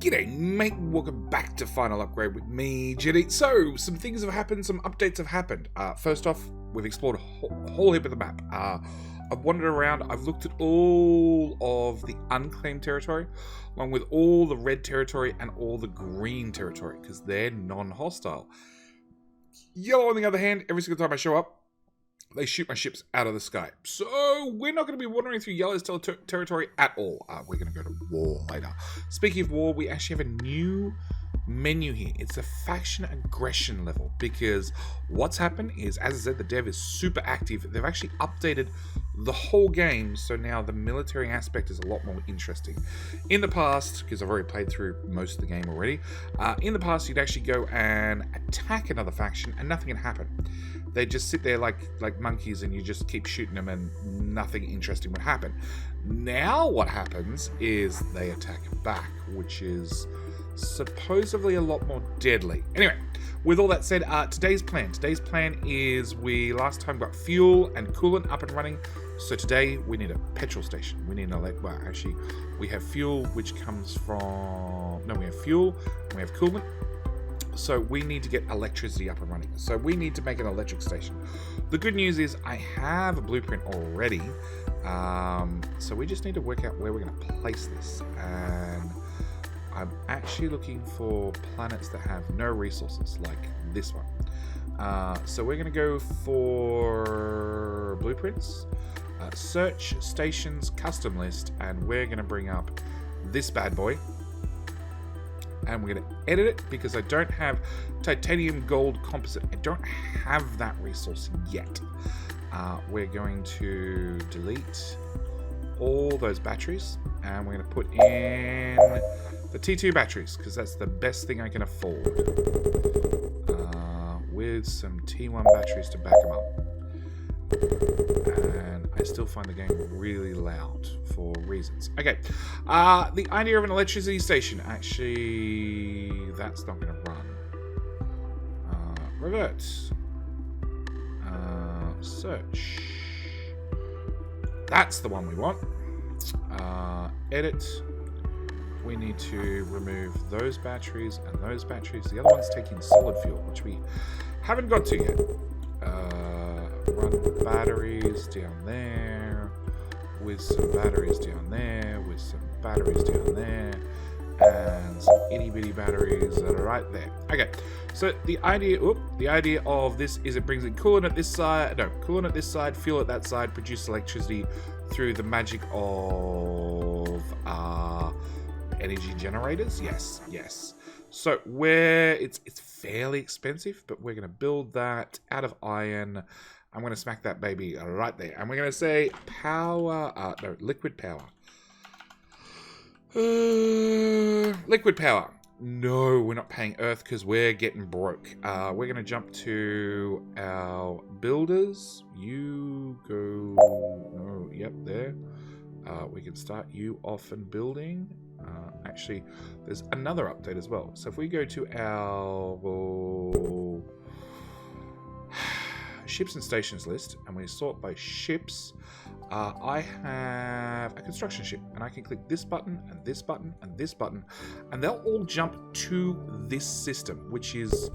G'day mate, welcome back to Final Upgrade with me, Jenny. So, some things have happened, some updates have happened. First off, we've explored a whole heap of the map. I've wandered around, I've looked at all of the unclaimed territory, along with all the red territory and all the green territory, because they're non-hostile. Yellow, on the other hand, every single time I show up, they shoot my ships out of the sky. So, we're not going to be wandering through Yellow's territory at all. We're going to go to war later. Speaking of war, we actually have a new menu here. It's a faction aggression level, because what's happened is, as I said, the dev is super active. They've actually updated the whole game, so now the military aspect is a lot more interesting. In the past, because I've already played through most of the game already, in the past you'd actually go and attack another faction and nothing would happen. They just sit there like monkeys and you just keep shooting them and nothing interesting would happen. Now what happens is they attack back, which is supposedly a lot more deadly. Anyway, with all that said, today's plan is we last time got fuel and coolant up and running, so today we need a petrol station. We need actually we have fuel which comes from, we have fuel and we have coolant. So we need to get electricity up and running. So we need to make an electric station. The good news is I have a blueprint already. So we just need to work out where we're going to place this. And I'm actually looking for planets that have no resources, like this one. So we're going to go for blueprints, search, stations, custom list, and we're going to bring up this bad boy. And we're going to edit it because I don't have titanium gold composite. I don't have that resource yet. We're going to delete all those batteries and we're going to put in the T2 batteries because that's the best thing I can afford. With some T1 batteries to back them up. And I still find the game really loud for reasons. Okay, the idea of an electricity station, actually, that's not going to run. Revert. Search. That's the one we want. Edit. We need to remove those batteries and those batteries. The other one's taking solid fuel, which we haven't got to yet. Run batteries down there, with some batteries down there, with some batteries down there, and some itty bitty batteries that are right there. Okay, so the idea of this is it brings in coolant at this side, coolant at this side, fuel at that side, produce electricity through the magic of energy generators. Yes. So it's fairly expensive, but we're going to build that out of iron. I'm going to smack that baby right there. And we're going to say liquid power. Liquid power. No, we're not paying Earth because we're getting broke. We're going to jump to our builders. You go... yep, there. We can start you off and building. Actually, there's another update as well. So if we go to our ships and stations list and we sort by ships, I have a construction ship and I can click this button and this button and this button and they'll all jump to this system, which is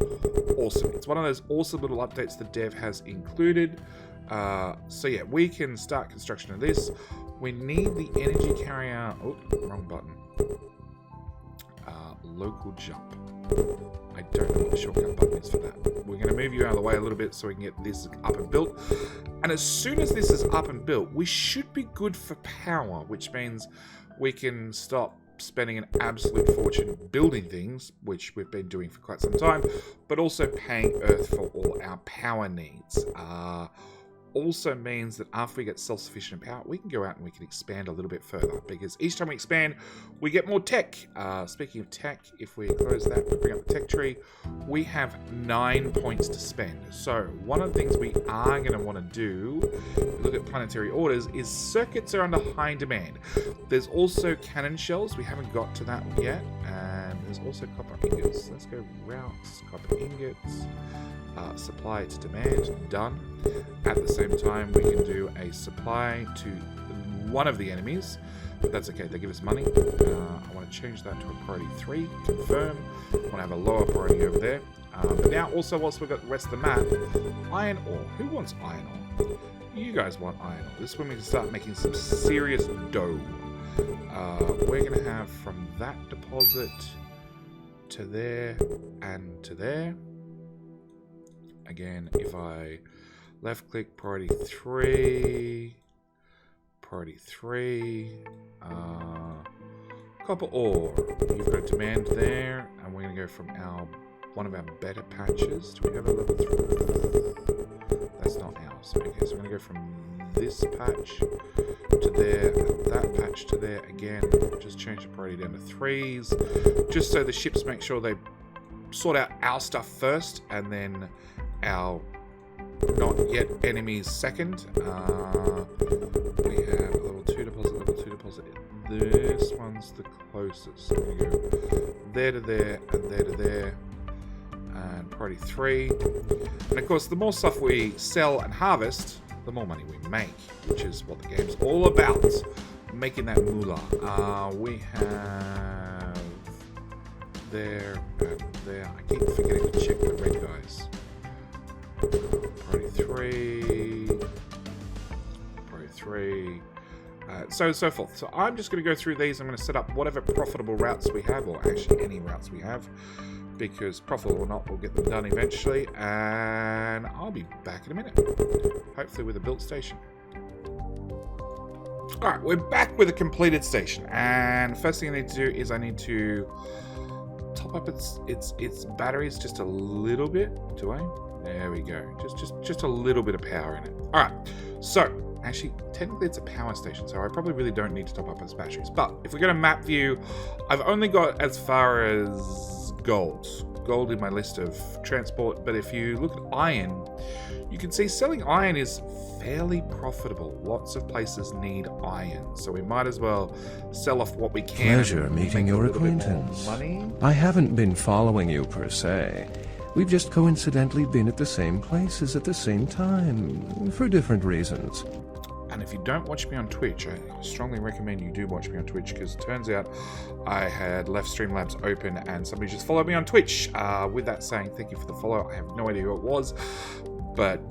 awesome. It's one of those awesome little updates the dev has included. So yeah, we can start construction of this. We need the energy carrier. Oh, wrong button. Local jump. I don't know what the shortcut button is for that. We're going to move you out of the way a little bit so we can get this up and built. And as soon as this is up and built, we should be good for power, which means we can stop spending an absolute fortune building things, which we've been doing for quite some time, but also paying Earth for all our power needs. Also means that after we get self-sufficient in power, we can go out and we can expand a little bit further, because each time we expand, we get more tech. Speaking of tech, if we close that, we bring up the tech tree, we have 9 points to spend. So one of the things we are going to want to do, if we look at planetary orders, is circuits are under high demand. There's also cannon shells. We haven't got to that yet. And there's also copper ingots. Let's go routes, copper ingots. Supply to demand, done. At the same time, we can do a supply to one of the enemies. but that's okay. They give us money. I want to change that to a priority 3. Confirm. I want to have a lower priority over there. But now, also, whilst we've got the rest of the map, iron ore. Who wants iron ore? You guys want iron ore. This is when we can start making some serious dough. We're going to have from that deposit to there and to there. Again, if I left click priority 3, copper ore. You've got demand there, and we're going to go from one of our better patches. Do we have a level 3? That's not ours. Okay, so we're going to go from this patch to there, and that patch to there. Again, just change the priority down to 3s, just so the ships make sure they sort out our stuff first, and then our not yet enemies second. We have a level 2 deposit, level 2 deposit. This one's the closest. So we're going to go there to there, and there to there. And priority 3. And of course, the more stuff we sell and harvest, the more money we make, which is what the game's all about. Making that moolah. We have there and there. I keep forgetting to check the red guys. Priority 3. Priority 3. So forth. So I'm just going to go through these. I'm going to set up whatever profitable routes we have, or actually any routes we have, because profitable or not, we'll get them done eventually. And I'll be back in a minute, hopefully with a built station. Alright, we're back with a completed station, and first thing I need to do is I need to top up its batteries just a little bit. Do I? There we go. Just a little bit of power in it. Alright, so actually, technically it's a power station, so I probably really don't need to top up its batteries. But if we go to map view, I've only got as far as gold in my list of transport. But if you look at iron, you can see selling iron is fairly profitable. Lots of places need iron, so we might as well sell off what we can. Pleasure meeting your acquaintance. I haven't been following you per se. We've just coincidentally been at the same places at the same time, for different reasons. And if you don't watch me on Twitch, I strongly recommend you do watch me on Twitch, because it turns out I had left Streamlabs open and somebody just followed me on Twitch. With that saying, thank you for the follow. I have no idea who it was, but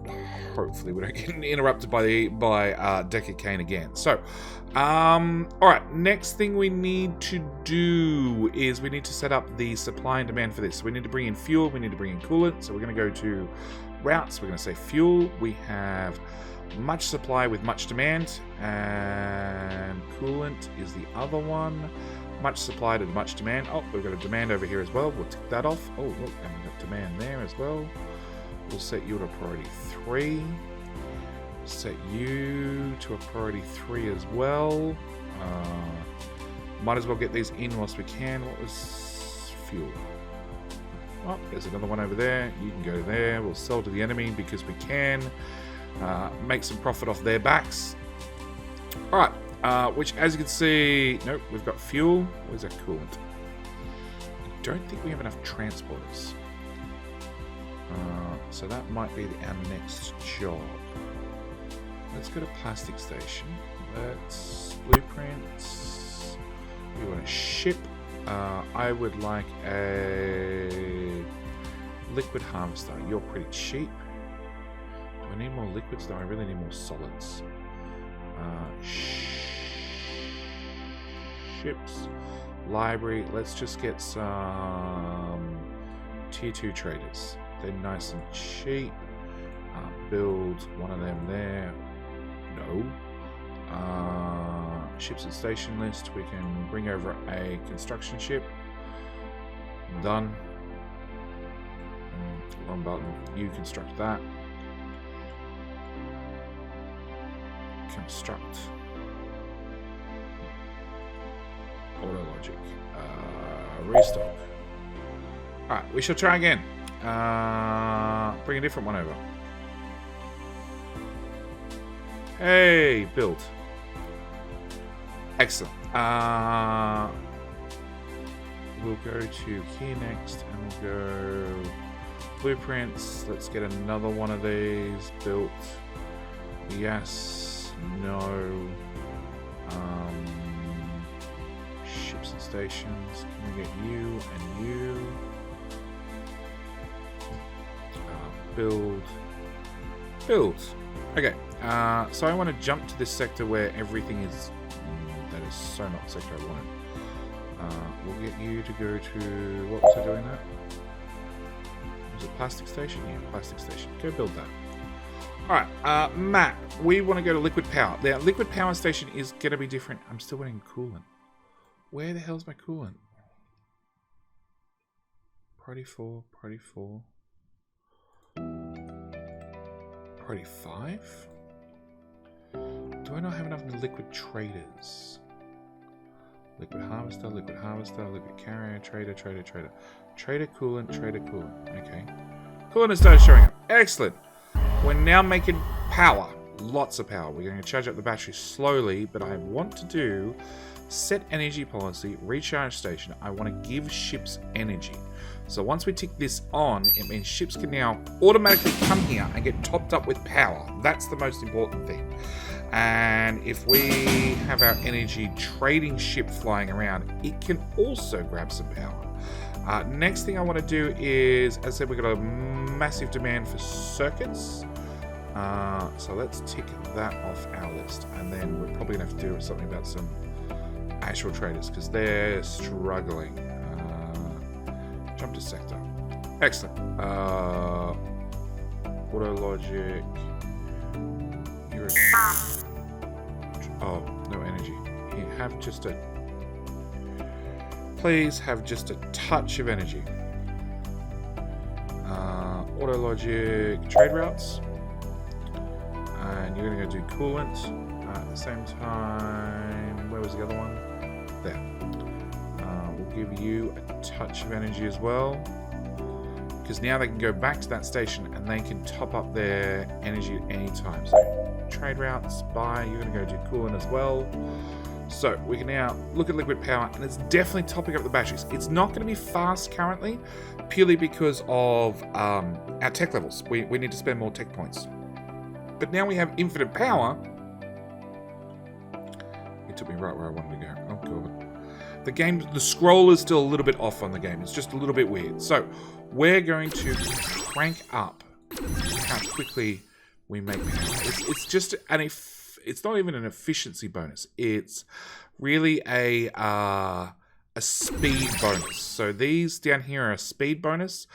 hopefully we don't get interrupted by Decker Kane again. So, alright, next thing we need to do is we need to set up the supply and demand for this. So we need to bring in fuel, we need to bring in coolant. So we're going to go to routes, we're going to say fuel. We have much supply with much demand, and coolant is the other one. Much supply to much demand. Oh, we've got a demand over here as well. We'll tick that off. Oh, look, and we've got demand there as well. We'll set you to priority 3. Set you to a priority 3 as well. Might as well get these in whilst we can. What was fuel? Oh, there's another one over there. You can go there. We'll sell to the enemy because we can. Make some profit off their backs. Alright, which as you can see, nope, we've got fuel. Where's that coolant? I don't think we have enough transporters. So that might be our next job. Let's go to plastic station. Let's blueprints. We want a ship. I would like a liquid harvester. You're pretty cheap. Do I need more liquids? No, I really need more solids. Ships. Library. Let's just get some tier 2 traders. They're nice and cheap. Build one of them there. No. Ships and station list. We can bring over a construction ship. Done. Wrong button. You construct that. Construct. Auto logic. Restock. Alright, we shall try again. Bring a different one over. Hey, build. Excellent. We'll go to here next, and we'll go blueprints. Let's get another one of these built. Yes. No. ships and stations. Can we get you and you? Build. Okay, so I want to jump to this sector where everything is... that is so not the sector I wanted. We'll get you to go to... What was I doing that? Was it plastic station? Yeah, plastic station. Go build that. Alright, map. We want to go to liquid power. Now, liquid power station is going to be different. I'm still waiting coolant. Where the hell's my coolant? Priority 4, priority 4. Priority 5? Do I not have enough liquid traders? Liquid harvester, liquid carrier, trader. Trader coolant. Okay. Coolant has started showing up. Excellent. We're now making power. Lots of power. We're going to charge up the battery slowly, but I want to do set energy policy, recharge station. I want to give ships energy. So once we tick this on, it means ships can now automatically come here and get topped up with power. That's the most important thing. And if we have our energy trading ship flying around, it can also grab some power. Next thing I want to do is, as I said, we've got a massive demand for circuits. So let's tick that off our list. And then we're probably going to have to do something about some actual traders because they're struggling. Jump to sector. Excellent. Auto logic. Oh, no energy. You have just a... Please have just a touch of energy. Auto logic. Trade routes. And you're going to go do coolant. At the same time... Where was the other one? There. We'll give you a touch of energy as well. Because now they can go back to that station and they can top up their energy at any time. So, trade routes, buy, you're going to go do coolant as well. So, we can now look at liquid power, and it's definitely topping up the batteries. It's not going to be fast currently, purely because of our tech levels. We need to spend more tech points. But now we have infinite power. It took me right where I wanted to go. Oh, God. The scroll is still a little bit off on the game. It's just a little bit weird. So, we're going to crank up how quickly we make power. It's just it's not even an efficiency bonus. It's really a speed bonus. So these down here are a speed bonus.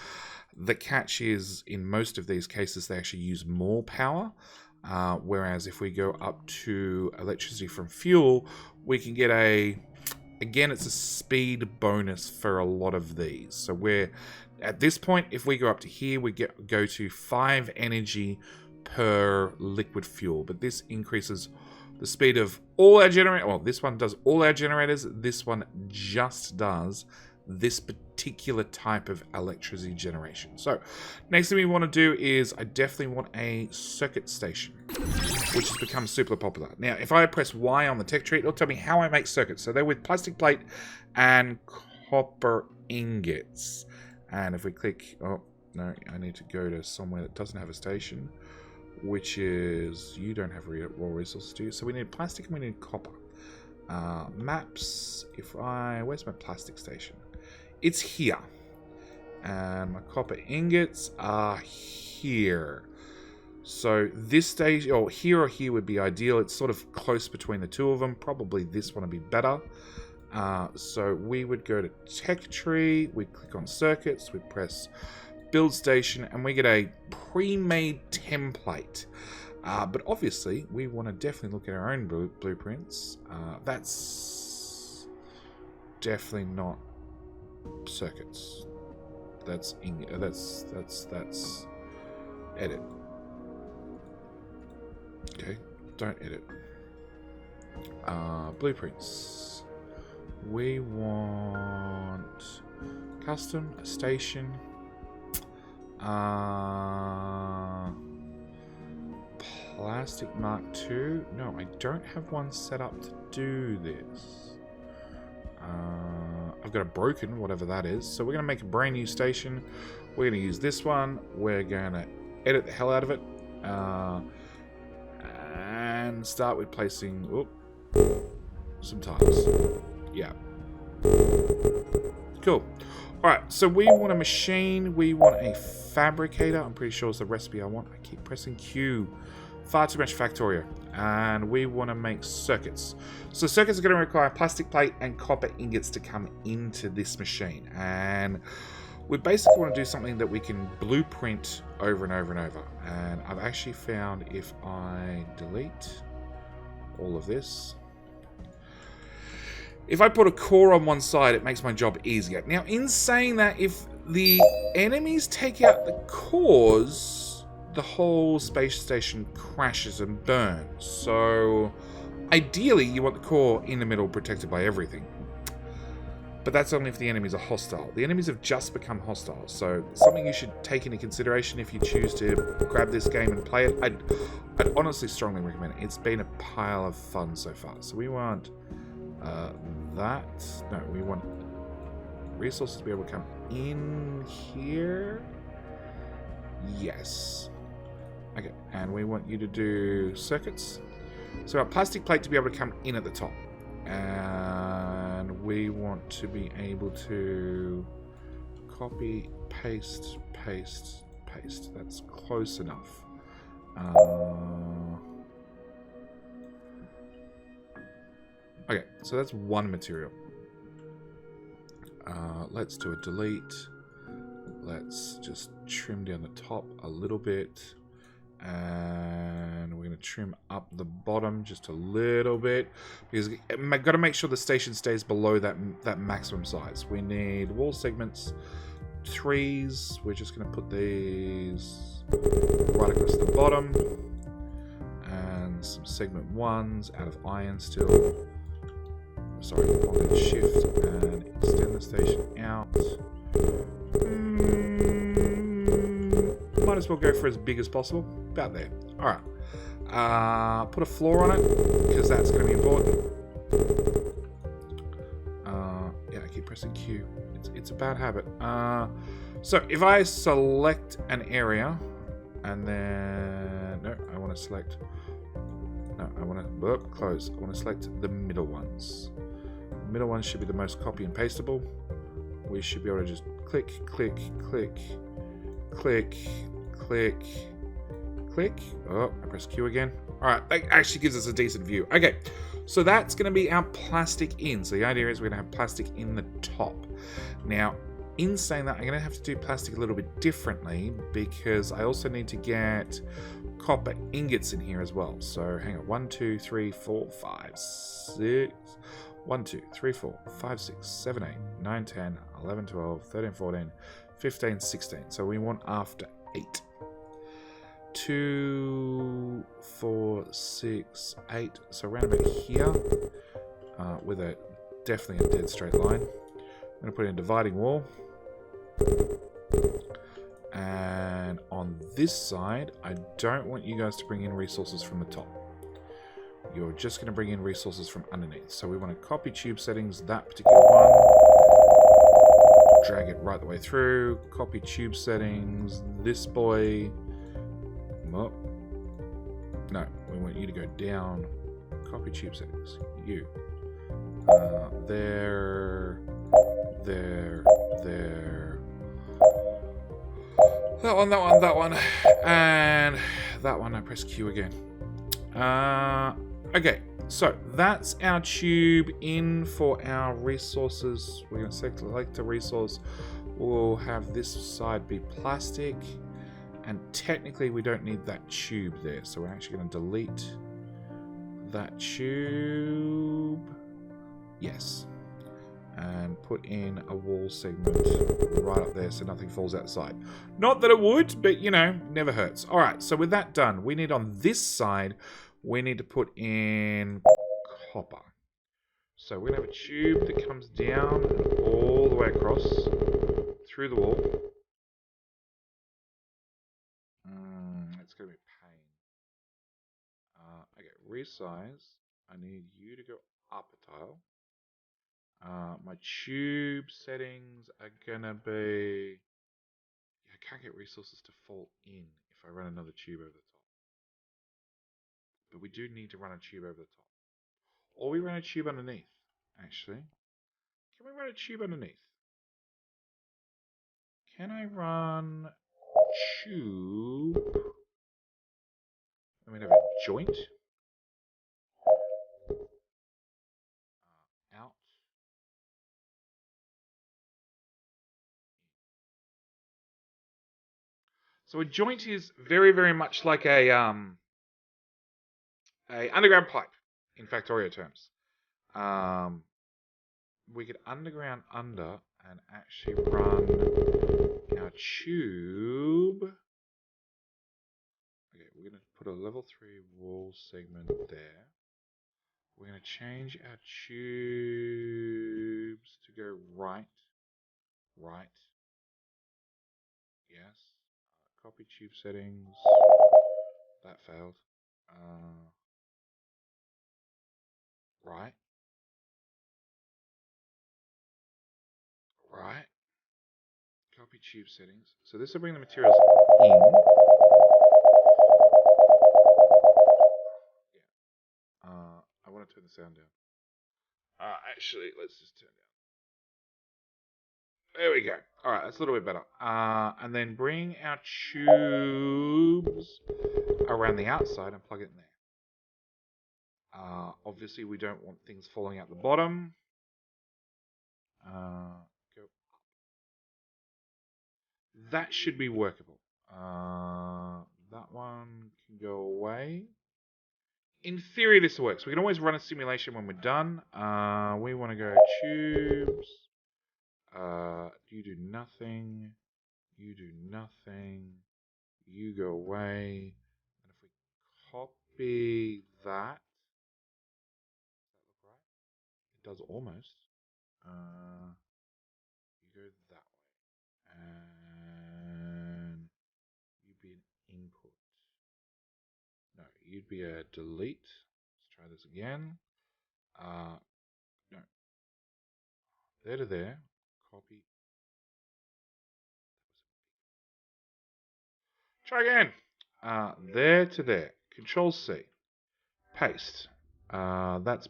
The catch is, in most of these cases, they actually use more power. Whereas if we go up to electricity from fuel, we can get again, it's a speed bonus for a lot of these. So we're at this point, if we go up to here, we go to 5 energy per liquid fuel. But this increases the speed of all our generators. Well, this one does all our generators. This one just does this particular type of electricity generation. So next thing we want to do is I definitely want a circuit station, which has become super popular. Now, if I press Y on the tech tree, it'll tell me how I make circuits. So they're with plastic plate and copper ingots. And if we click, oh, no, I need to go to somewhere that doesn't have a station, which is, you don't have raw resources, do you? So we need plastic and we need copper. Maps, where's my plastic station? It's here. And my copper ingots are here. So this stage, or here would be ideal. It's sort of close between the two of them. Probably this one would be better. So we would go to tech tree, we'd click on circuits, we'd press build station, and we get a pre-made template. But obviously, we want to definitely look at our own blueprints. That's definitely not circuits. That's edit. Okay, don't edit. Blueprints. We want custom, a station. Plastic Mark II. No, I don't have one set up to do this. I've got a broken, whatever that is. So we're going to make a brand new station. We're going to use this one. We're going to edit the hell out of it. And start with placing some tiles. Yeah. Cool. Alright, so we want a machine, we want a fabricator. I'm pretty sure it's the recipe I want. I keep pressing Q. Far too much Factorio. And we want to make circuits. So circuits are going to require plastic plate and copper ingots to come into this machine. And we basically want to do something that we can blueprint over and over and over. And I've actually found if I delete all of this, if I put a core on one side, it makes my job easier. Now, in saying that, if the enemies take out the cores, the whole space station crashes and burns. So, ideally, you want the core in the middle, protected by everything. But that's only if the enemies are hostile. The enemies have just become hostile, so something you should take into consideration if you choose to grab this game and play it. I'd honestly strongly recommend it. It's been a pile of fun so far. So we want that. No, we want resources to be able to come in here. Yes. Okay, and we want you to do circuits. So our plastic plate to be able to come in at the top. And we want to be able to copy, paste, paste, paste. That's close enough. Okay, so that's one material. Let's do a delete. Let's just trim down the top a little bit. And we're going to trim up the bottom just a little bit. Because I've got to make sure the station stays below that maximum size. We need wall segments, 3s. We're just going to put these right across the bottom. And some segment 1s out of iron still. Sorry, I'll hit shift and extend the station out. Might as well go for as big as possible. About there. Alright. Put a floor on it, because that's going to be important. Yeah, I keep pressing Q. It's a bad habit. So, if I select an area, and then... No, I want to select... No, I want to... close. I want to select the middle ones. The middle ones should be the most copy and pasteable. We should be able to just click, click, click, click, click, click. Oh, I press Q again. Alright, that actually gives us a decent view. Okay, so that's going to be our plastic in. So the idea is we're going to have plastic in the top. Now, in saying that, I'm going to have to do plastic a little bit differently because I also need to get copper ingots in here as well. So hang on, 1, 2, 3, 4, 5, 6... 1, 2, 3, 4, 5, 6, 7, 8, 9, 10, 11, 12, 13, 14, 15, 16. So we want after 8. 2, 4, 6, 8. So around about here, with definitely a dead straight line. I'm going to put in a dividing wall. And on this side, I don't want you guys to bring in resources from the top. You're just going to bring in resources from underneath. So we want to copy tube settings, that particular one. Drag it right the way through. Copy tube settings, this boy. Oh. No, we want you to go down. Copy tube settings. You. There. There. There. That one, that one, that one. And that one, I press Q again. Okay, so that's our tube in for our resources. We're going to select a resource. We'll have this side be plastic. And technically we don't need that tube there. So we're actually going to delete that tube. Yes. And put in a wall segment right up there so nothing falls outside. Not that it would, but you know, never hurts. Alright, so with that done, we need on this side, we need to put in copper. So we're going to have a tube that comes down and all the way across through the wall. It's going to be a pain. Okay, resize. I need you to go up a tile. My tube settings are going to be... I can't get resources to fall in if I run another tube over the top. But we do need to run a tube over the top. Or we run a tube underneath, actually. Can we run a tube underneath? Can I run tube? I mean, have a joint. Out. So a joint is very, very much like a underground pipe in Factorio terms. We could underground under and actually run our tube. Okay, we're going to put a level 3 wall segment there. We're going to change our tubes to go right. Yes. Copy tube settings. That failed. Right. Copy tube settings. So this will bring the materials in. Yeah. I want to turn the sound down. Actually, let's just turn down. There we go. All right, that's a little bit better. And then bring our tubes around the outside and plug it in there. Obviously, we don't want things falling out the bottom. Go. That should be workable. That one can go away. In theory, this works. We can always run a simulation when we're done. We want to go tubes. You do nothing. You do nothing. You go away. And if we copy that, does that look right? It does almost. You go that way. And you'd be an input. No, you'd be a delete. Let's try this again. No. There to there. Copy. Try again. There to there. Control C. Paste. That's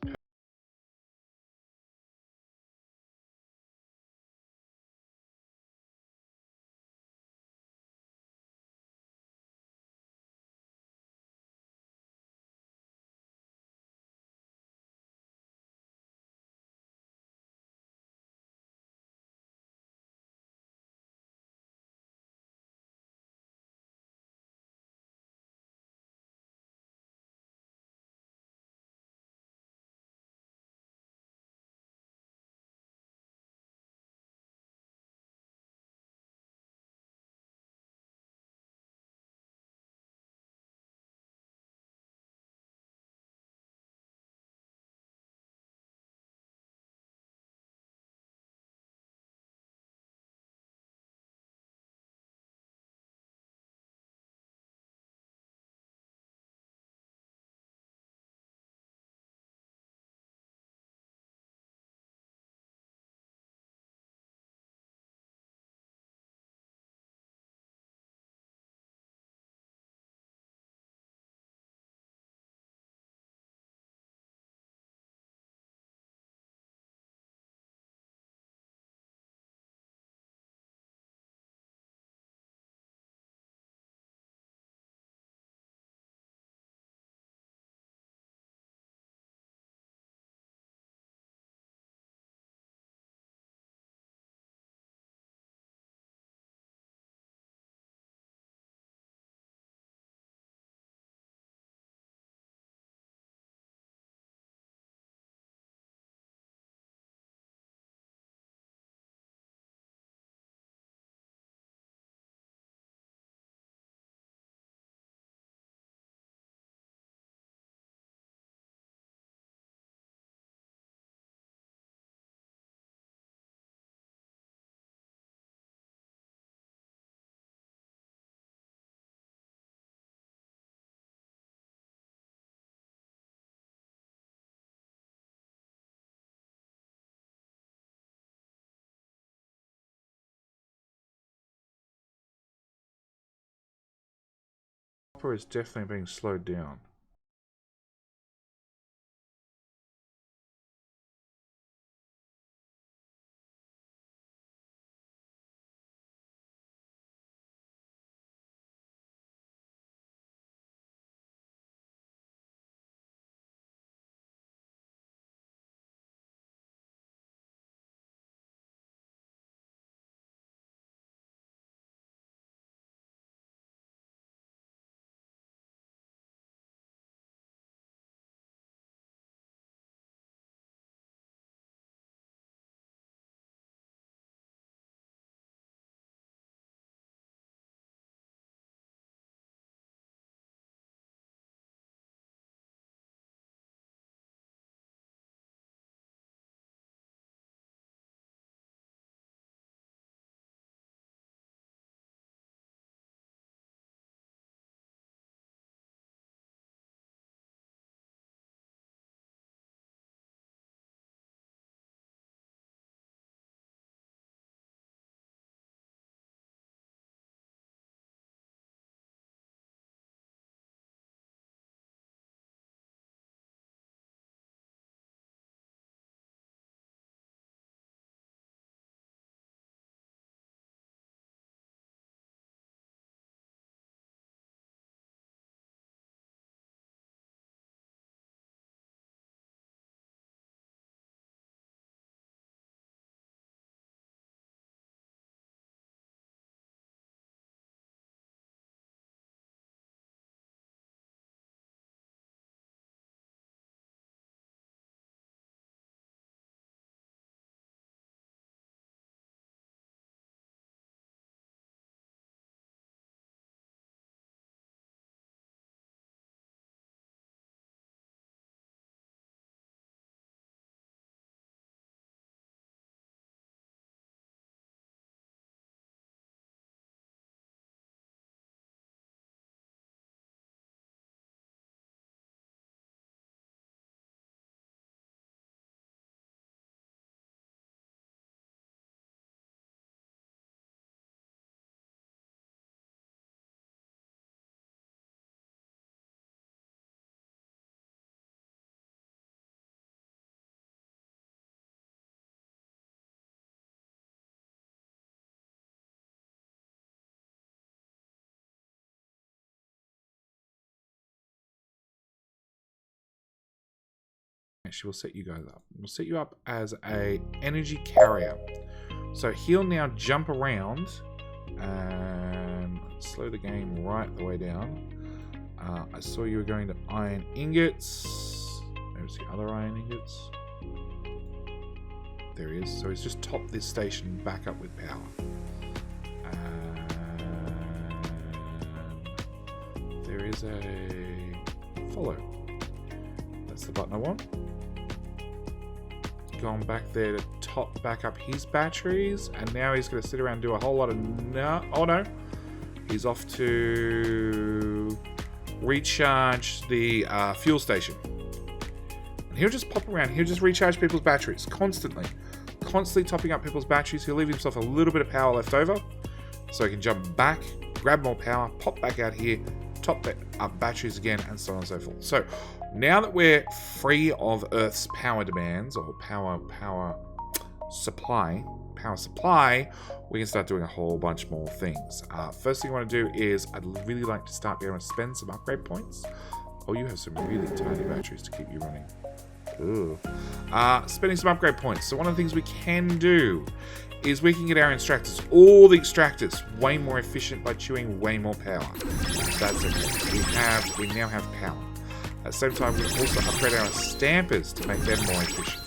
is definitely being slowed down. Actually, we'll set you guys up. We'll set you up as a energy carrier. So he'll now jump around and slow the game right the way down. I saw you were going to iron ingots. There's the other iron ingots. There he is. So he's just topped this station back up with power. And there is a follow. That's the button I want. Gone back there to top back up his batteries, and now he's going to sit around and do a whole lot of oh no, he's off to recharge the fuel station, and he'll just pop around. He'll just recharge people's batteries constantly topping up people's batteries. He'll leave himself a little bit of power left over, so he can jump back, grab more power, pop back out here, top up batteries again, and so on and so forth. So now that we're free of Earth's power demands, or power supply, we can start doing a whole bunch more things. First thing I want to do is I'd really like to start being able to spend some upgrade points. Oh, you have some really tiny batteries to keep you running. Ooh. Spending some upgrade points. So one of the things we can do is we can get our extractors, all the extractors, way more efficient by chewing way more power. That's it. We now have power. At the same time, we can also upgrade our stampers to make them more efficient.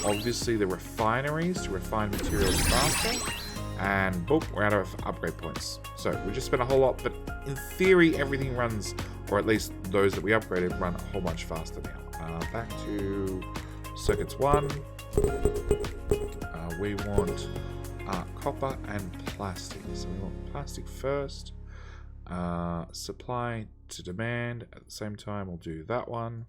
Obviously, the refineries to refine materials faster. And boom, we're out of upgrade points. So we just spent a whole lot, but in theory, everything runs, or at least those that we upgraded, run a whole bunch faster now. Back to circuits 1. We want copper and plastic. So we want plastic first. Supply to demand. At the same time, we'll do that one.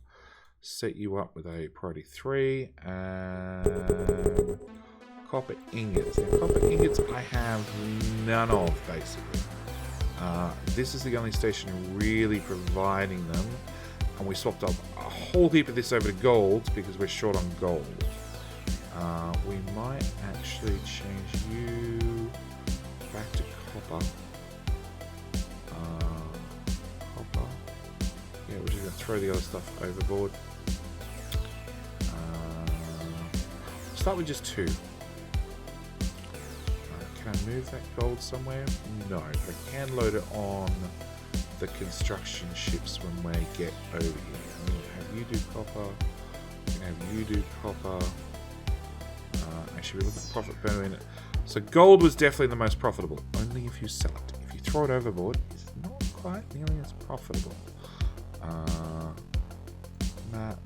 Set you up with a priority 3 and copper ingots. Now, copper ingots I have none of, basically. This is the only station really providing them, and we swapped up a whole heap of this over to gold because we're short on gold. We might actually change you back to copper. Yeah, we're just going to throw the other stuff overboard. Start with just 2. Can I move that gold somewhere? No, but I can load it on the construction ships when we get over here. I'm going to have you do copper. I'm going to have you do copper. Actually, we look at profit per minute. So gold was definitely the most profitable, only if you sell it. If you throw it overboard, it's not quite nearly as profitable. Matt,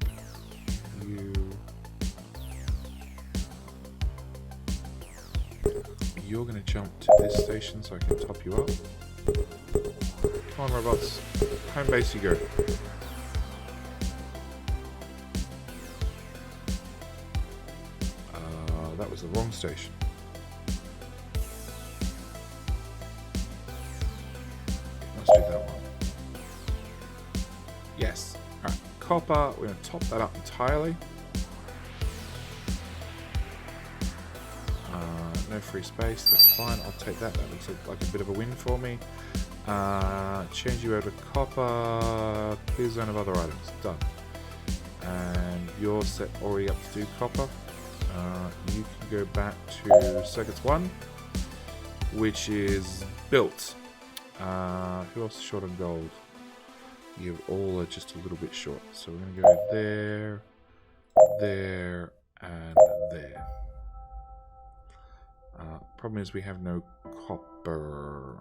you're going to jump to this station so I can top you up. Come on, robots. Home base you go. That was the wrong station. Let's do that one. Yes. Alright, copper. We're going to top that up entirely. No free space. That's fine. I'll take that. That looks like a bit of a win for me. Change you over to copper. Clear zone of other items. Done. And you're set already up to do copper. You can go back to circuits 1, which is built. Who else is short on gold? You all are just a little bit short. So we're going to go there, there, and there. Problem is we have no copper.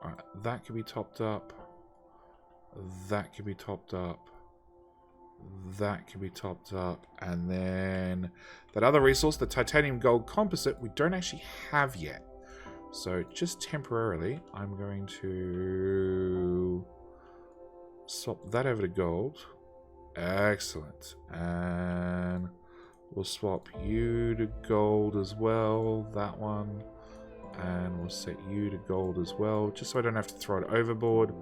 Alright, that can be topped up. That can be topped up. That can be topped up. And then that other resource, the titanium gold composite, we don't actually have yet. So just temporarily, I'm going to swap that over to gold. Excellent. And we'll swap you to gold as well. That one. And we'll set you to gold as well. Just so I don't have to throw it overboard.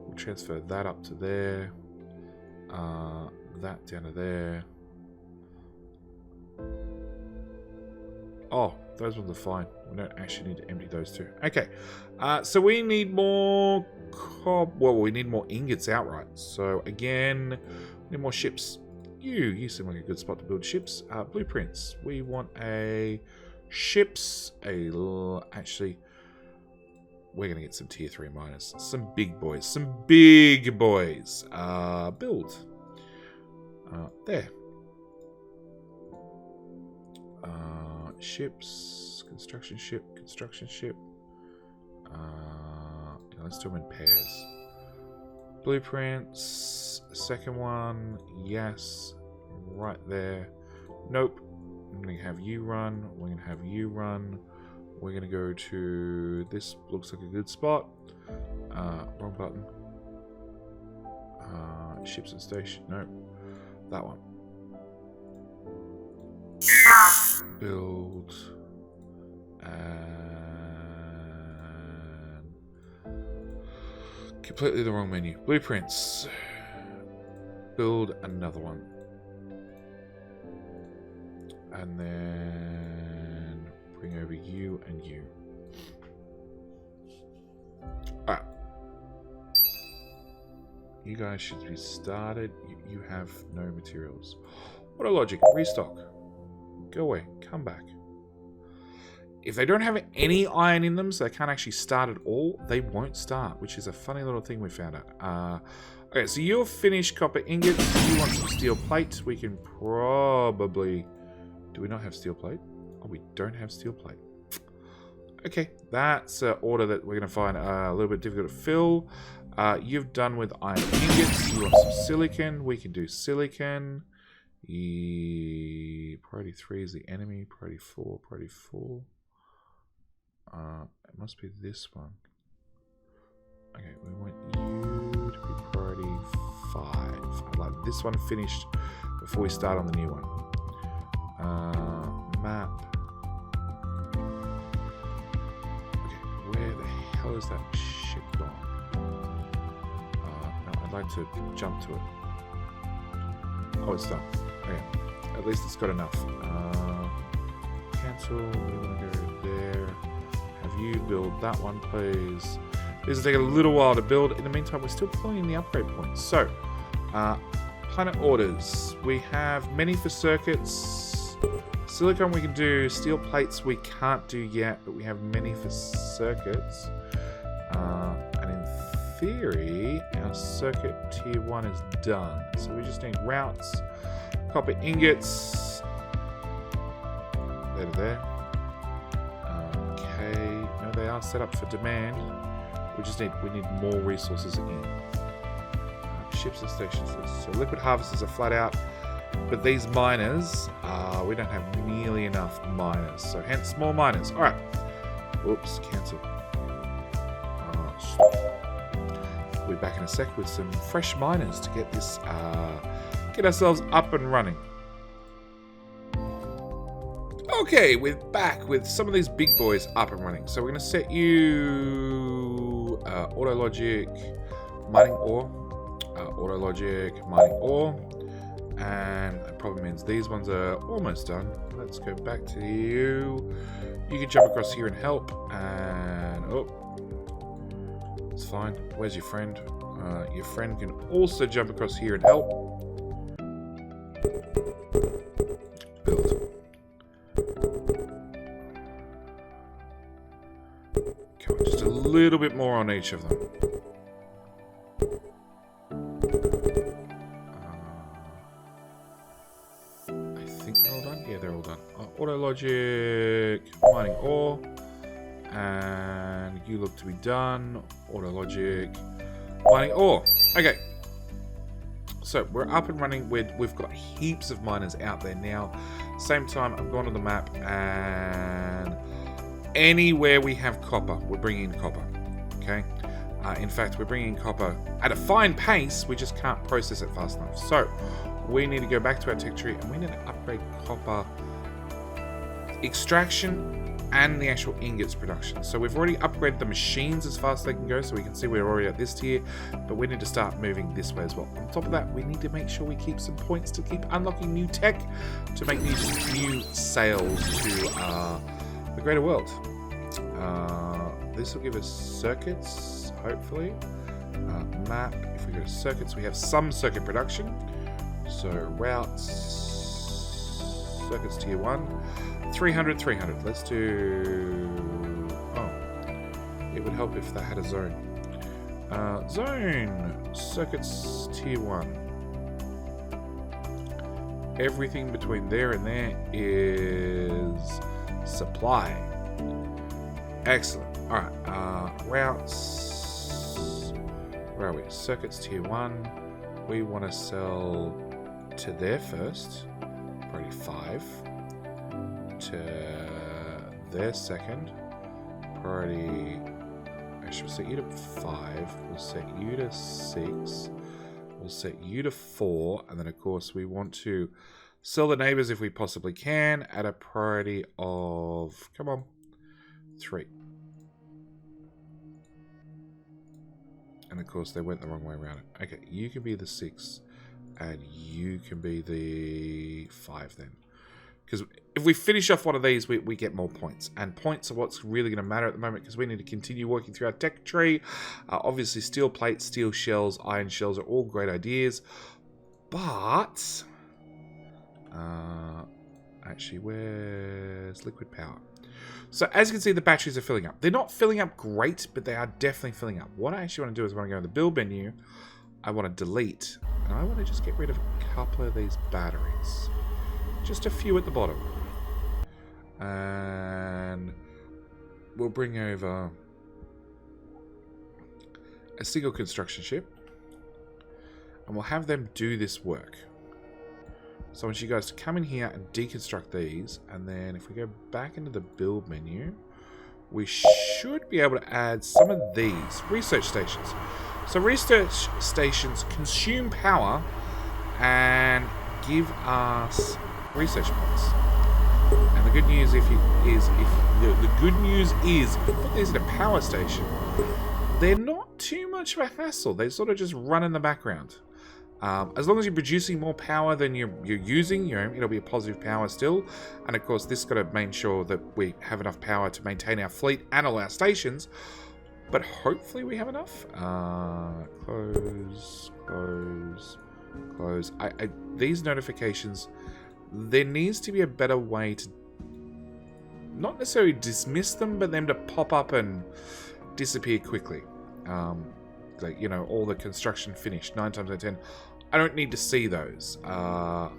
We'll transfer that up to there. That down to there. Oh, those ones are fine. We don't actually need to empty those two. Okay, so we need more well, we need more ingots outright. So again, we need more ships. You seem like a good spot to build ships. Blueprints. We want a ships. Actually, we're going to get some tier 3 miners. Some big boys. Some big boys. Build. There. Ships. Construction ship. Construction ship. Let's do them in pairs. Blueprints. Second one. Yes. Right there. Nope. I'm going to have you run. We're going to have you run. We're going to go to... This looks like a good spot. Wrong button. Ships and station. Nope. That one. Build. And... Completely the wrong menu. Blueprints. Build another one. And then bring over you and you. Alright. You guys should be started. You have no materials. What a logic. Restock. Go away. Come back. If they don't have any iron in them, so they can't actually start at all, they won't start, which is a funny little thing we found out. Okay, so you're finished copper ingots. You want some steel plate. We can probably... Do we not have steel plate? Oh, we don't have steel plate. Okay, that's an order that we're going to find a little bit difficult to fill. You've done with iron ingots. You want some silicon. We can do silicon. Priority 3 is the enemy. Priority 4. Priority 4. It must be this one. Okay, we want you to be priority 5. I'd like this one finished before we start on the new one. Map. Okay, where the hell is that ship gone? No, I'd like to jump to it. Oh, it's done. Okay, at least it's got enough. Cancel. We want to go there. Have you build that one, please. This will take a little while to build. In the meantime, we're still pulling in the upgrade points. So, planet orders. We have many for circuits. Silicon we can do. Steel plates we can't do yet, but we have many for circuits. And in theory, our circuit tier 1 is done. So we just need routes, copper ingots. There to there. Okay. No, they are set up for demand. We need more resources in. Ships and stations. So liquid harvesters are flat out. But these miners, we don't have nearly enough miners. So hence more miners. Alright. Oops, cancel. We'll be back in a sec with some fresh miners to get this, get ourselves up and running. Okay, we're back with some of these big boys up and running. So we're going to set you auto logic, mining ore, auto logic, mining ore. And that probably means these ones are almost done. Let's go back to you. You can jump across here and help. And, oh, it's fine. Where's your friend? Your friend can also jump across here and help. Build. Come on, just a little bit more on each of them. Auto logic, mining ore, and you look to be done. Auto logic, mining ore. Okay, so we're up and running. We've got heaps of miners out there now. Same time, I'm going to the map, and anywhere we have copper, we're bringing in copper. Okay. In fact, we're bringing in copper at a fine pace. We just can't process it fast enough. So we need to go back to our tech tree, and we need to upgrade copper extraction and the actual ingots production. So we've already upgraded the machines as fast as they can go, so we can see we're already at this tier, but we need to start moving this way as well. On top of that, we need to make sure we keep some points to keep unlocking new tech to make these new sales to the greater world. This will give us circuits, hopefully. Map, if we go to circuits, we have some circuit production. So routes, circuits tier 1, 300, 300. Let's do... Oh, it would help if that had a zone. Zone, circuits tier 1. Everything between there and there is supply. Excellent. Alright, routes. Where are we? Circuits tier 1. We want to sell to there first. Probably 5. To there second. Priority. Actually, we'll set you to 5. We'll set you to 6. We'll set you to 4. And then, of course, we want to sell the neighbors if we possibly can at a priority of, come on, 3. And of course they went the wrong way around it. Okay, you can be the 6 and you can be the 5 then. Because if we finish off one of these, we get more points. And points are what's really going to matter at the moment because we need to continue working through our tech tree. Obviously, steel plates, steel shells, iron shells are all great ideas. But... actually, where's liquid power? So, as you can see, the batteries are filling up. They're not filling up great, but they are definitely filling up. What I actually want to do is I want to go to the build menu. I want to delete. And I want to just get rid of a couple of these batteries. Just a few at the bottom. And we'll bring over a single construction ship. And we'll have them do this work. So I want you guys to come in here and deconstruct these. And then if we go back into the build menu, we should be able to add some of these research stations. So research stations consume power and give us research points. And the good news if you put these in a power station, they're not too much of a hassle. They sort of just run in the background. As long as you're producing more power than you're using, it'll be a positive power still. And of course, this got to make sure that we have enough power to maintain our fleet and all our stations. But hopefully we have enough. Close. These notifications, there needs to be a better way to not necessarily dismiss them, but them to pop up and disappear quickly. Like, all the construction finished 9 times out of 10. I don't need to see those, but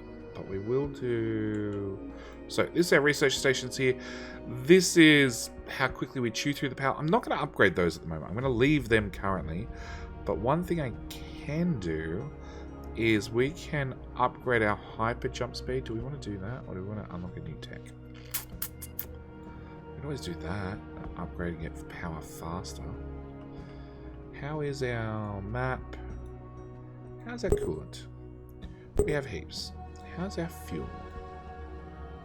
we will do. So this is our research stations here. This is how quickly we chew through the power. I'm not going to upgrade those at the moment. I'm going to leave them currently. But one thing I can do is we can upgrade our hyper jump speed. Do we want to do that, or do we want to unlock a new tech? We can always do that. Upgrading it for power faster. How is our map? How's our coolant? We have heaps. How's our fuel?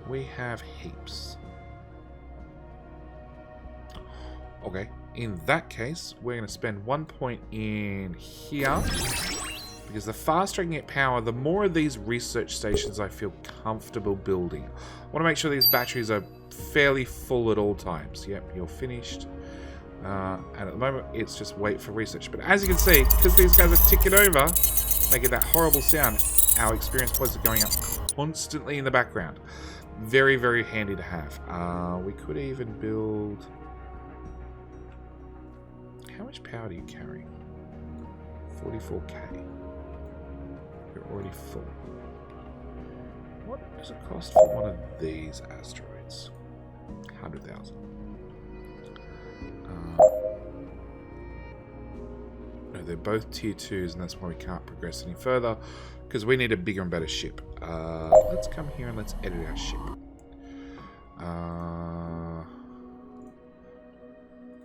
We have heaps. Okay, in that case, we're going to spend 1 point in here. Because the faster I can get power, the more of these research stations I feel comfortable building. I want to make sure these batteries are fairly full at all times. Yep, you're finished. And at the moment, it's just wait for research. But as you can see, because these guys are ticking over, making that horrible sound, our experience points are going up constantly in the background. Very, very handy to have. We could even build... How much power do you carry? 44k. You're already full. What does it cost for one of these asteroids? 100,000. No, they're both tier 2s, and that's why we can't progress any further, because we need a bigger and better ship. Let's come here and let's edit our ship.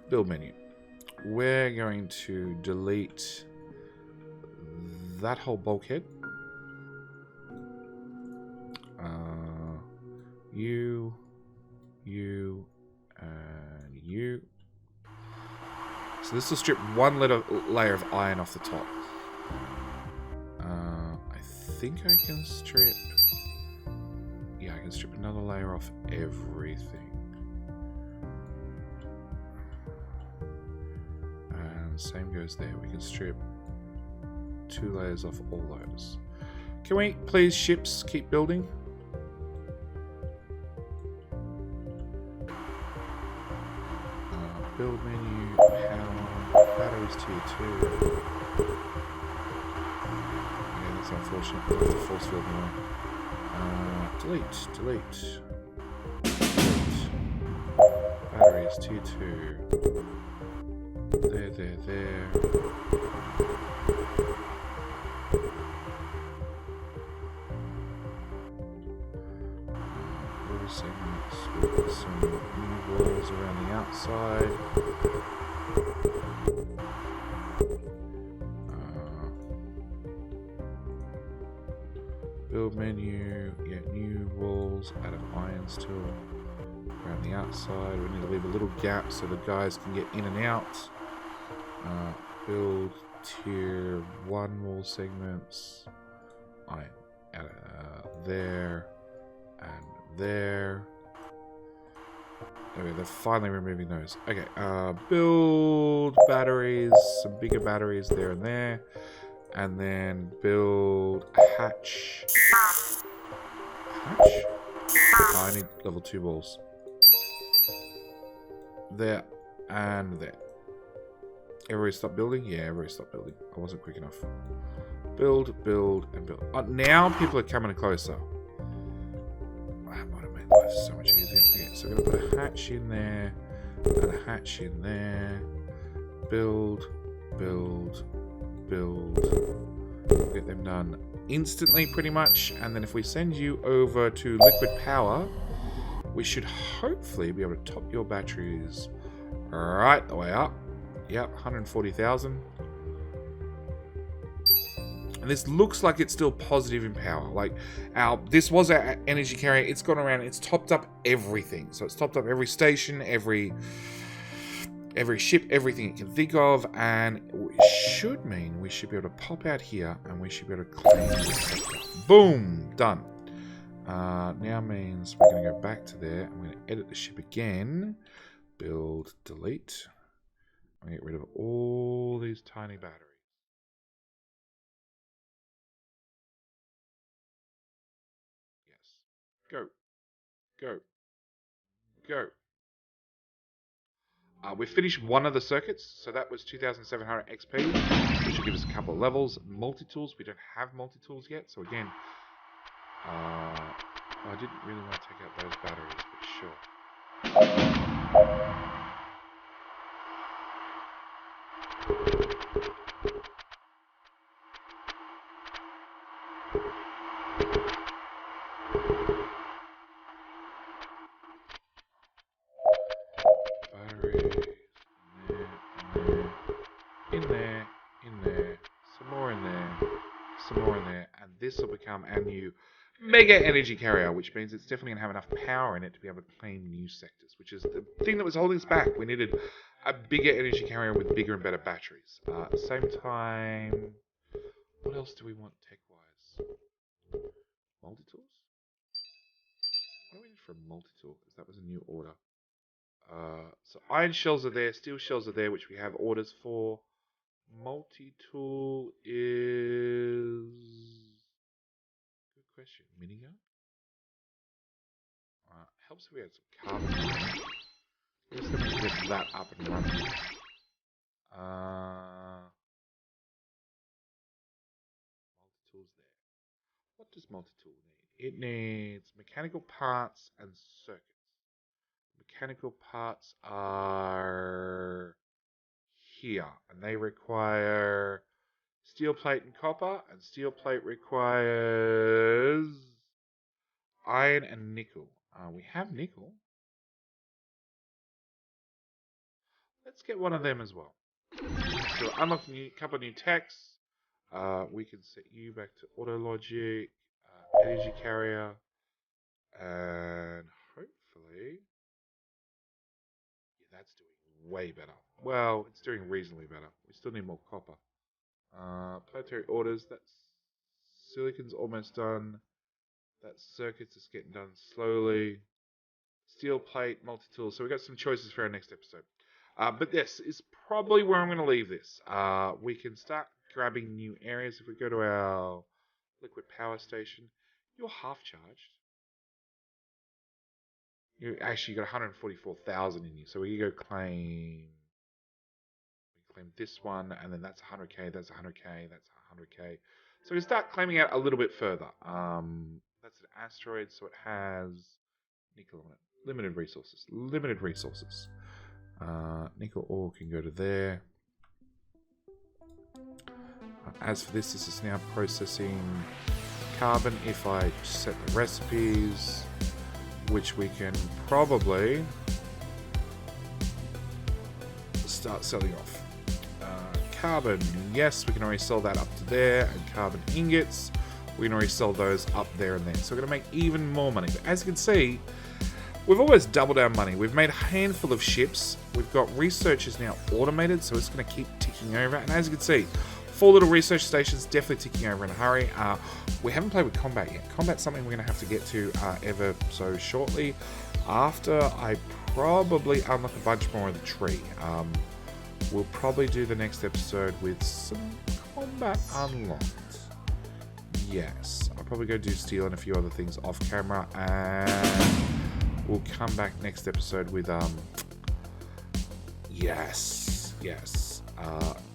Build menu. We're going to delete that whole bulkhead. You, and you. So this will strip one layer of iron off the top. I think I can strip... Yeah, I can strip another layer off everything. And same goes there. We can strip 2 layers off all those. Can we please ships keep building? Build menu, power, batteries tier 2. Yeah, that's unfortunate. We'll have to force field more. Delete. Delete. Batteries tier 2. There. Wall segments. We've got some new walls around the outside. Build menu. Yeah, new walls out of iron still. Around the outside, we need to leave a little gap so the guys can get in and out. Build tier 1 wall segments. There and there. Okay, they're finally removing those. Okay, build batteries, some bigger batteries there and there. And then build a hatch. Hatch? I need level 2 walls. There and there. Everybody stop building? Yeah, everybody stop building. I wasn't quick enough. Build, and build. Oh, now people are coming closer. That might have made life so much easier. Okay, so we're going to put a hatch in there, and a hatch in there. Build. We'll get them done instantly, pretty much. And then if we send you over to liquid power, we should hopefully be able to top your batteries right the way up. Yep, 140,000. And this looks like it's still positive in power. Like, this was our energy carrier. It's gone around. It's topped up everything. So it's topped up every station, every ship, everything it can think of. And it should mean we should be able to pop out here and we should be able to claim this sector. Boom! Done. Now means we're going to go back to there. I'm going to edit the ship again. Build, delete. I'm going to get rid of all these tiny batteries. Yes. Go. We finished one of the circuits, so that was 2,700 XP, which will give us a couple of levels. Multi-tools, we don't have multi-tools yet, so again, I didn't really want to take out those batteries, but sure. Batteries, in there, some more in there, and this will become our new mega energy carrier, which means it's definitely going to have enough power in it to be able to claim new sectors, which is the thing that was holding us back. We needed a bigger energy carrier with bigger and better batteries. At the same time, what else do we want tech-wise? Multi-tools? What do we need for a multi-tool? Because that was a new order. So iron shells are there, steel shells are there, which we have orders for. Multi-tool is... Good question. Minigun? Helps if we had some carbon. We're just going to get that up and running. Multi-tool's there. What does multi-tool need? It needs mechanical parts and circuits. Mechanical parts are here, and they require steel plate and copper, and steel plate requires iron and nickel. We have nickel. Let's get one of them as well. So unlock a couple of new techs. We can set you back to auto logic, energy carrier, and hopefully, yeah, that's doing way better. Well, it's doing reasonably better. We still need more copper. Planetary orders. That's silicon's almost done. That circuits is getting done slowly. Steel plate, multi-tool. So we've got some choices for our next episode. But this is probably where I'm going to leave this. We can start grabbing new areas. If we go to our liquid power station. You're half charged. You actually got 144,000 in you, so we can go claim. We claim this one, and then that's 100k. That's 100k. That's 100k. So we start claiming out a little bit further. That's an asteroid, so it has nickel on it. Limited resources. Limited resources. Nickel ore can go to there. As for this is now processing carbon. If I set the recipes, which we can probably start selling off. Carbon, yes, we can already sell that up to there, and carbon ingots, we can already sell those up there and there. So we're going to make even more money. But as you can see, we've almost doubled our money. We've made a handful of ships. We've got research is now automated, so it's going to keep ticking over. And as you can see, 4 little research stations definitely ticking over in a hurry. We haven't played with combat yet. Combat's something we're going to have to get to ever so shortly. After I probably unlock a bunch more of the tree. We'll probably do the next episode with some combat unlocked. Yes, I'll probably go do steel and a few other things off camera, and we'll come back next episode with yes,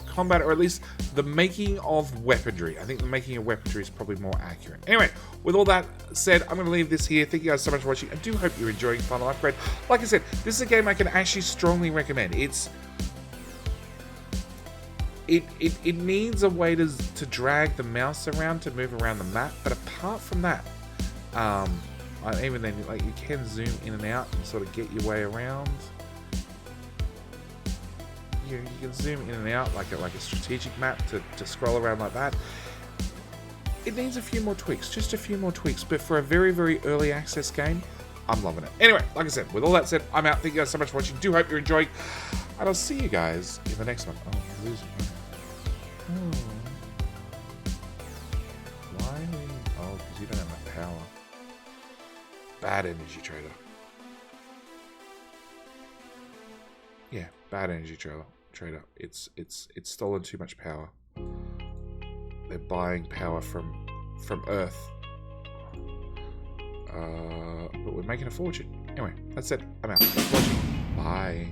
combat, or at least the making of weaponry. I think the making of weaponry is probably more accurate. Anyway, with all that said, I'm going to leave this here. Thank you guys so much for watching. I do hope you're enjoying Final Upgrade. Like I said, this is a game I can actually strongly recommend. It needs a way to drag the mouse around to move around the map, but apart from that, even then, like, you can zoom in and out and sort of get your way around. You can zoom in and out like a strategic map to scroll around like that. It needs a few more tweaks, just a few more tweaks, but for a very, very early access game, I'm loving it. Anyway, like I said, with all that said, I'm out. Thank you guys so much for watching. Do hope you're enjoying, and I'll see you guys in the next one. Oh, I'm losing. Why? Oh, because you don't have enough power. Bad energy trader. Yeah, bad energy trader. It's stolen too much power. They're buying power from Earth. But we're making a fortune. Anyway, that's it. I'm out. Thanks for watching. Bye.